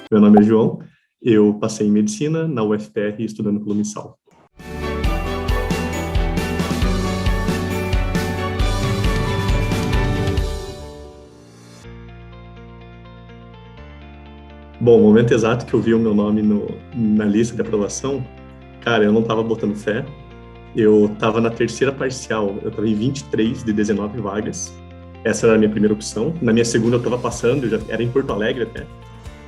Meu nome é João, eu passei em Medicina na UFPR estudando pelo MISAL. Bom, o momento exato que eu vi o meu nome na lista de aprovação, cara, eu não estava botando fé. Eu estava na terceira parcial, eu estava em 23 de 19 vagas. Essa era a minha primeira opção. Na minha segunda eu estava passando, eu já era em Porto Alegre até.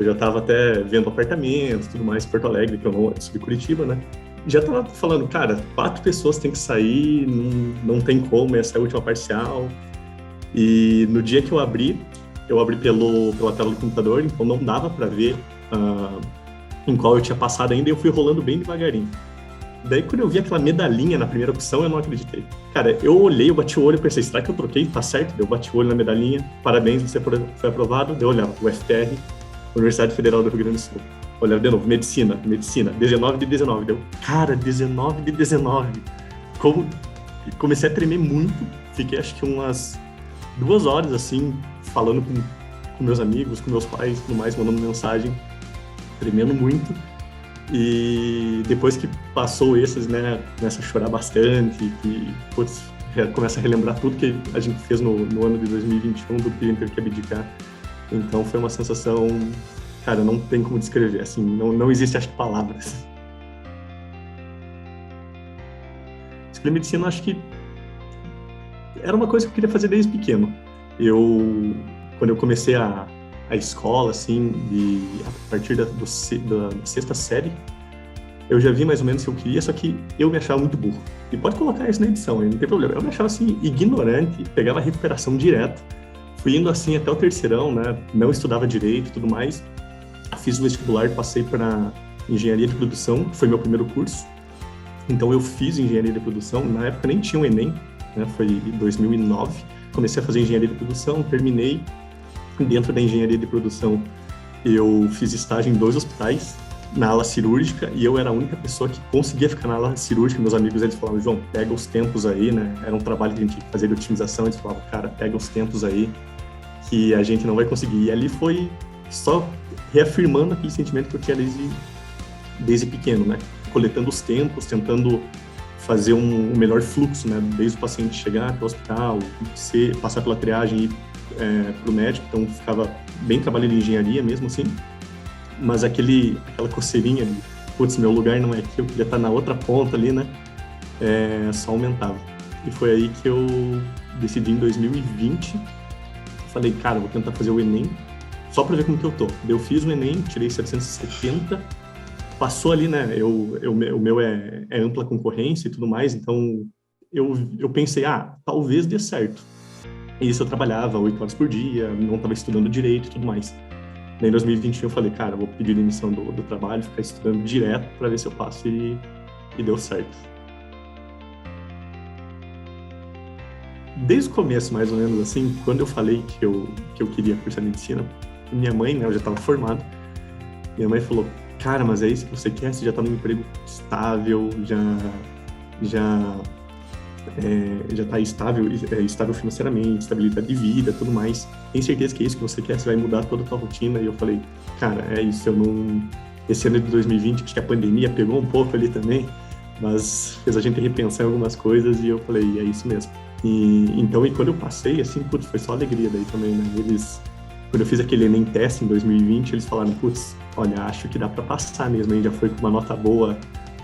Eu já estava até vendo apartamentos, tudo mais em Porto Alegre, que eu sou de Curitiba, né? Já estava falando, cara, 4 pessoas têm que sair, não tem como, essa é a última parcial. E no dia que eu abri pela tela do computador, então não dava para ver em qual eu tinha passado ainda, e eu fui rolando bem devagarinho. Daí, quando eu vi aquela medalhinha na primeira opção, eu não acreditei. Cara, eu olhei, eu bati o olho e pensei, será que eu troquei? Tá certo? Eu bati o olho na medalhinha, parabéns, você foi aprovado. Daí eu olhava, UFPR, Universidade Federal do Rio Grande do Sul. Olhava de novo, medicina, 19 de 19. Deu, cara, 19 de 19. Comecei a tremer muito, fiquei acho que umas 2 horas, assim, falando com meus amigos, com meus pais, tudo mais, mandando mensagem, tremendo muito. E depois que passou esses, né, começa a chorar bastante, e putz, começa a relembrar tudo que a gente fez no ano de 2021, do que a gente teve que abdicar. Então foi uma sensação, cara, não tem como descrever, assim, não existe, acho que, palavras. Escolher medicina, acho que era uma coisa que eu queria fazer desde pequeno. Quando eu comecei a escola, assim, a partir da 6ª série, eu já vi mais ou menos o que eu queria, só que eu me achava muito burro. E pode colocar isso na edição, não tem problema. Eu me achava, assim, ignorante, pegava a recuperação direto. Fui indo, assim, até o terceirão, né? Não estudava direito e tudo mais. Fiz o vestibular, passei para Engenharia de Produção, que foi meu primeiro curso. Então, eu fiz Engenharia de Produção. Na época, nem tinha o Enem, né? Foi em 2009. Comecei a fazer Engenharia de Produção, terminei. Dentro da Engenharia de Produção, eu fiz estágio em 2 hospitais, na ala cirúrgica, e eu era a única pessoa que conseguia ficar na ala cirúrgica. Meus amigos, eles falavam, João, pega os tempos aí, né? Era um trabalho que a gente tinha que fazer de otimização. Eles falavam, cara, pega os tempos aí, que a gente não vai conseguir. E ali foi só reafirmando aquele sentimento que eu tinha desde pequeno, né? Coletando os tempos, tentando fazer um melhor fluxo, né? Desde o paciente chegar até o hospital, passar pela triagem e ir para o médico. Então ficava bem trabalhando em engenharia mesmo assim, mas aquela coceirinha de, putz, meu lugar não é aqui, eu queria estar na outra ponta ali, né? Só aumentava. E foi aí que eu decidi em 2020, falei, cara, vou tentar fazer o Enem, só para ver como que eu tô. Eu fiz o Enem, tirei 770, passou ali, né? O meu é ampla concorrência e tudo mais, então eu pensei, talvez dê certo. E isso eu trabalhava 8 horas por dia, não estava estudando direito e tudo mais. Daí em 2021 eu falei, cara, vou pedir demissão do trabalho, ficar estudando direto para ver se eu passo, e deu certo. Desde o começo, mais ou menos assim, quando eu falei que eu queria cursar medicina, minha mãe, né, eu já estava formado, minha mãe falou, cara, mas é isso que você quer? Você já está num emprego estável, já está estável financeiramente, estabilidade de vida, tudo mais. Tem certeza que é isso que você quer? Você vai mudar toda a tua rotina? E eu falei, cara, é isso. Esse ano de 2020, acho que a pandemia pegou um pouco ali também, mas fez a gente repensar em algumas coisas, e eu falei, é isso mesmo. E quando eu passei, assim, putz, foi só alegria daí também, né? Quando eu fiz aquele Enem teste em 2020, eles falaram, putz, olha, acho que dá para passar mesmo, a gente já foi com uma nota boa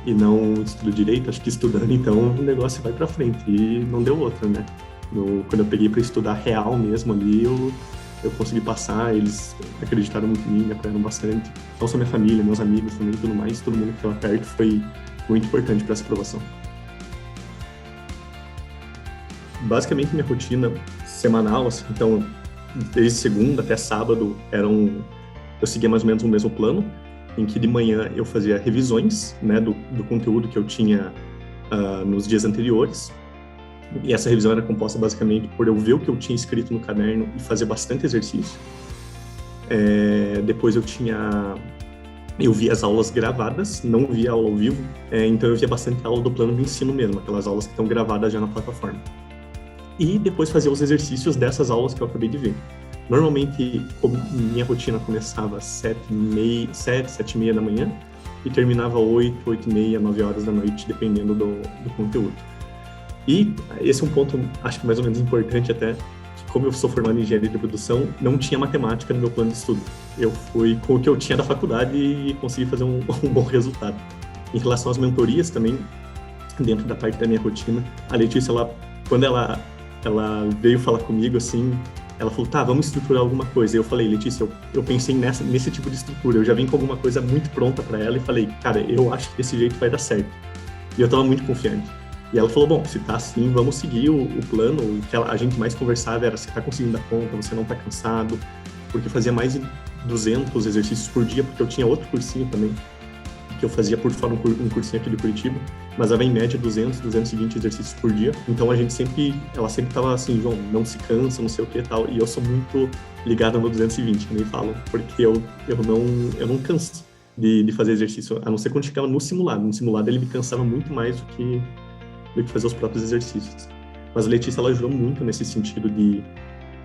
e não estudo direito, acho que estudando, então o negócio vai pra frente. E não deu outra, né? Quando eu peguei para estudar real mesmo ali, eu consegui passar, eles acreditaram muito em mim, me apoiaram bastante. Não só minha família, meus amigos também, tudo mais, todo mundo que estava perto, foi muito importante para essa aprovação. Basicamente, minha rotina semanal, assim, então, desde segunda até sábado, eu seguia mais ou menos o mesmo plano, em que de manhã eu fazia revisões, né, do conteúdo que eu tinha nos dias anteriores. E essa revisão era composta basicamente por eu ver o que eu tinha escrito no caderno e fazer bastante exercício. Depois eu via as aulas gravadas, não via aula ao vivo, então eu via bastante aula do plano de ensino mesmo, aquelas aulas que estão gravadas já na plataforma. E depois fazia os exercícios dessas aulas que eu acabei de ver. Normalmente, minha rotina começava às 7h30 da manhã e terminava 8h30, 9 horas da noite, dependendo do conteúdo. E esse é um ponto, acho que mais ou menos importante até, que como eu sou formado em engenharia de produção, não tinha matemática no meu plano de estudo. Eu fui com o que eu tinha da faculdade e consegui fazer um bom resultado. Em relação às mentorias também, dentro da parte da minha rotina, a Letícia, quando ela veio falar comigo, assim, ela falou, tá, vamos estruturar alguma coisa. Eu falei, Letícia, eu pensei nesse tipo de estrutura. Eu já vim com alguma coisa muito pronta para ela e falei, cara, eu acho que desse jeito vai dar certo. E eu estava muito confiante. E ela falou, bom, se tá assim, vamos seguir o plano. O que a gente mais conversava era, você tá conseguindo dar conta, você não tá cansado. Porque eu fazia mais de 200 exercícios por dia, porque eu tinha outro cursinho também, que eu fazia por fora, um cursinho aqui de Curitiba, mas era em média 220 exercícios por dia. Então ela sempre tava assim, João, não se cansa, não sei o que e tal. E eu sou muito ligado no 220, que nem falam, porque eu não canso de fazer exercício, a não ser quando chegava no simulado. No simulado ele me cansava muito mais do que fazer os próprios exercícios. Mas a Letícia, ela ajudou muito nesse sentido de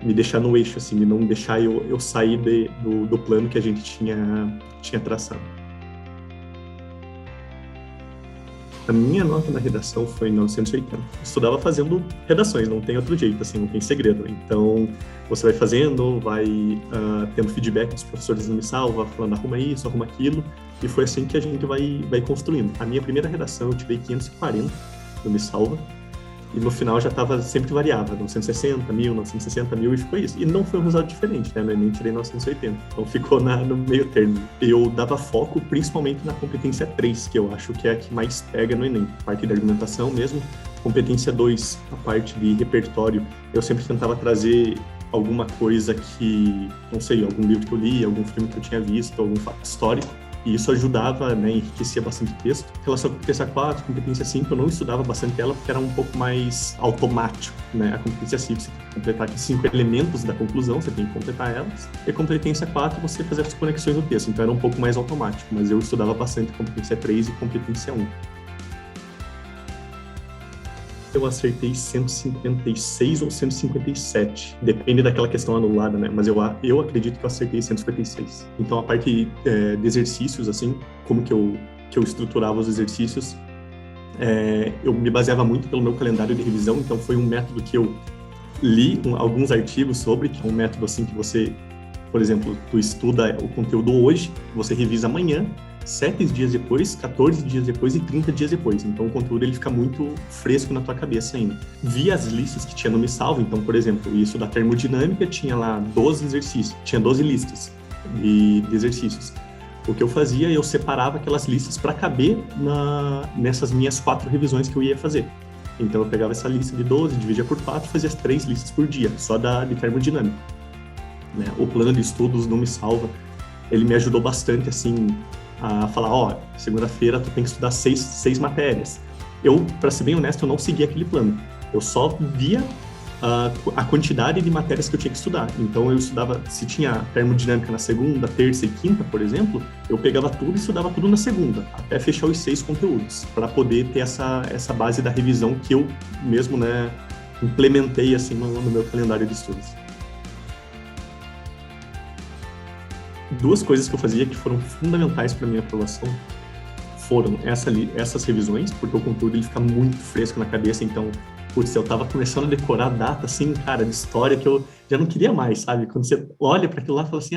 me deixar no eixo, assim, de não deixar eu sair do plano que a gente tinha traçado. A minha nota na redação foi 980. Estudava fazendo redações, não tem outro jeito, assim, não tem segredo. Então, você vai fazendo, vai tendo feedback dos professores no Unisalva, falando arruma isso, arruma aquilo, e foi assim que a gente vai construindo. A minha primeira redação eu tirei 540 no Unisalva, e no final já sempre variava, 960, 1.000, 960, 1.000, e ficou isso. E não foi um resultado diferente, né? No Enem tirei 980, então ficou no meio termo. Eu dava foco principalmente na competência 3, que eu acho que é a que mais pega no Enem, a parte da argumentação mesmo. Competência 2, a parte de repertório, eu sempre tentava trazer alguma coisa que, não sei, algum livro que eu li, algum filme que eu tinha visto, algum fato histórico. E isso ajudava, né, enriquecia bastante o texto. Em relação à competência 4, competência 5, eu não estudava bastante ela porque era um pouco mais automático, né? A competência 5, você tem que completar aqui 5 elementos da conclusão, você tem que completar elas. E a competência 4, você fazia as conexões do texto, então era um pouco mais automático. Mas eu estudava bastante competência 3 e competência 1. Eu acertei 156 ou 157, depende daquela questão anulada, né? Mas eu acredito que eu acertei 156. Então, a parte de exercícios, assim, como que eu estruturava os exercícios, eu me baseava muito pelo meu calendário de revisão, então foi um método que eu li alguns artigos sobre, que é um método, assim, que você, por exemplo, tu estuda o conteúdo hoje, você revisa amanhã, 7 dias depois, 14 dias depois e 30 dias depois. Então, o conteúdo ele fica muito fresco na tua cabeça ainda. Vi as listas que tinha no Unisalva. Então, por exemplo, isso da termodinâmica tinha lá 12 exercícios, tinha 12 listas de exercícios. O que eu fazia, eu separava aquelas listas para caber nessas minhas 4 revisões que eu ia fazer. Então, eu pegava essa lista de 12, dividia por 4 e fazia as 3 listas por dia, só de termodinâmica. Né? O plano de estudos no Unisalva, ele me ajudou bastante, assim, a falar, segunda-feira tu tem que estudar 6 matérias. Eu, para ser bem honesto, eu não seguia aquele plano. Eu só via a quantidade de matérias que eu tinha que estudar. Então eu estudava, se tinha termodinâmica na segunda, terça e quinta, por exemplo, eu pegava tudo e estudava tudo na segunda, até fechar os 6 conteúdos, para poder ter essa base da revisão que eu mesmo, né, implementei assim no meu calendário de estudos. 2 coisas que eu fazia que foram fundamentais para minha aprovação foram essas revisões, porque o conteúdo ele fica muito fresco na cabeça, então, putz, eu tava começando a decorar a data, assim, cara, de história que eu já não queria mais, sabe? Quando você olha para aquilo lá e fala assim,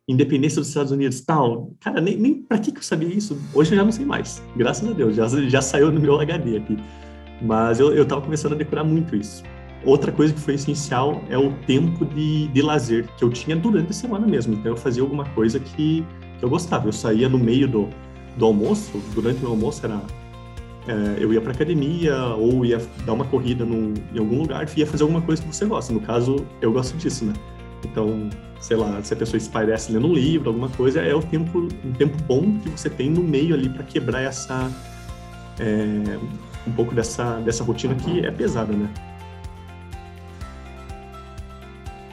independência dos Estados Unidos, tal, cara, nem para que eu sabia isso? Hoje eu já não sei mais, graças a Deus, já saiu no meu HD aqui, mas eu tava começando a decorar muito isso. Outra coisa que foi essencial é o tempo de lazer que eu tinha durante a semana mesmo. Então, eu fazia alguma coisa que eu gostava. Eu saía no meio do almoço, durante o meu almoço eu ia para academia ou ia dar uma corrida em algum lugar e ia fazer alguma coisa que você gosta. No caso, eu gosto disso, né? Então, sei lá, se a pessoa espairece lendo um livro, alguma coisa, é um tempo bom que você tem no meio ali para quebrar um pouco dessa rotina que é pesada, né?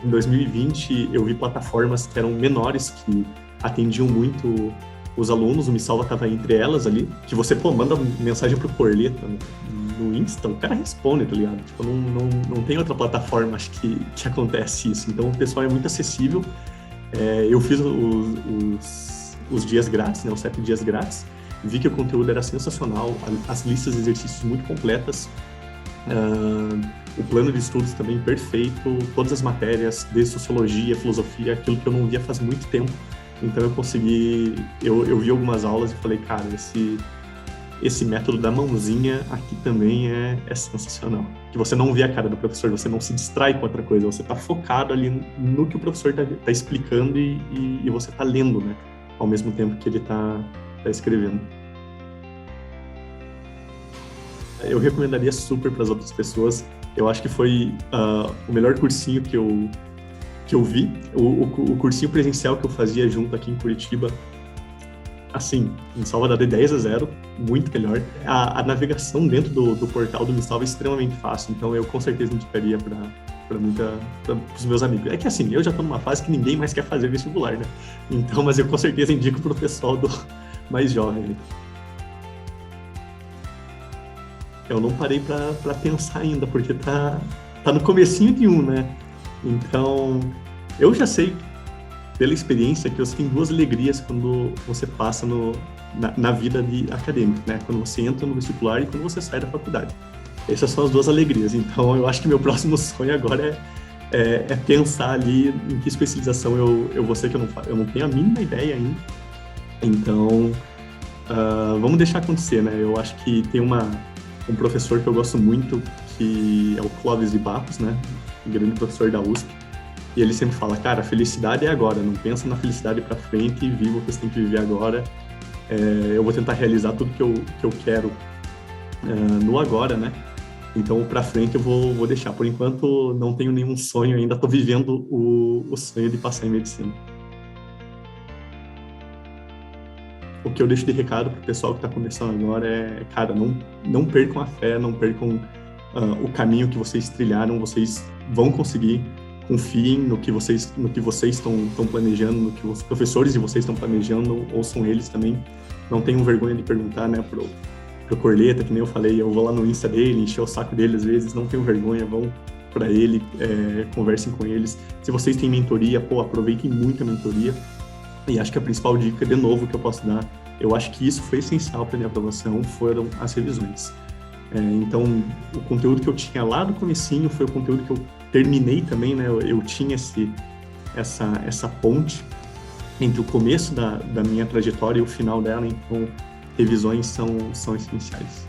Em 2020, eu vi plataformas que eram menores, que atendiam muito os alunos, o Me Salva estava entre elas ali, que você, manda mensagem pro Corleta no Insta, o cara responde, tá ligado? Tipo, não tem outra plataforma, acho que acontece isso. Então, o pessoal é muito acessível. Eu fiz os dias grátis, né, os 7 dias grátis, vi que o conteúdo era sensacional, as listas de exercícios muito completas, o plano de estudos também perfeito, todas as matérias, desde sociologia, filosofia, aquilo que eu não via faz muito tempo. Então eu vi algumas aulas e falei, cara, esse método da mãozinha aqui também é sensacional. Que você não vê a cara do professor, você não se distrai com outra coisa, você está focado ali no que o professor tá explicando e você está lendo, né? Ao mesmo tempo que ele tá escrevendo. Eu recomendaria super para as outras pessoas. Eu acho que foi o melhor cursinho que eu vi. O cursinho presencial que eu fazia junto aqui em Curitiba, assim, em Salvador, de 10-0, muito melhor. A navegação dentro do portal do Me Salva é extremamente fácil, então eu com certeza indicaria para os meus amigos. É que assim, eu já estou numa fase que ninguém mais quer fazer vestibular, né? Então, mas eu com certeza indico para o pessoal mais jovem. Eu não parei para pensar ainda, porque tá no comecinho de né? Então, eu já sei, pela experiência, que você tem 2 alegrias quando você passa na vida acadêmica, né? Quando você entra no vestibular e quando você sai da faculdade. Essas são as 2 alegrias. Então, eu acho que meu próximo sonho agora é pensar ali em que especialização eu vou ser, que eu não tenho a mínima ideia ainda. Então, vamos deixar acontecer, né? Eu acho que tem um professor que eu gosto muito, que é o Clóvis de Barros, né? Um grande professor da USP. E ele sempre fala, cara, a felicidade é agora, não pensa na felicidade para frente e viva o que você tem que viver agora. Eu vou tentar realizar tudo que eu quero no agora, né? Então, para frente eu vou deixar. Por enquanto, não tenho nenhum sonho ainda, estou vivendo o sonho de passar em medicina. O que eu deixo de recado para o pessoal que está começando agora cara, não percam a fé, não percam o caminho que vocês trilharam, vocês vão conseguir. Confiem no que vocês estão planejando, no que os professores de vocês estão planejando, ouçam eles também. Não tenham vergonha de perguntar, né, pro Corleta, que nem eu falei, eu vou lá no Insta dele, encher o saco dele às vezes, não tenham vergonha, vão para ele, conversem com eles. Se vocês têm mentoria, aproveitem muito a mentoria. E acho que a principal dica, de novo, que eu posso dar, eu acho que isso foi essencial para a minha aprovação, foram as revisões. Então, o conteúdo que eu tinha lá do comecinho foi o conteúdo que eu terminei também, né? Eu tinha essa ponte entre o começo da minha trajetória e o final dela, então revisões são essenciais.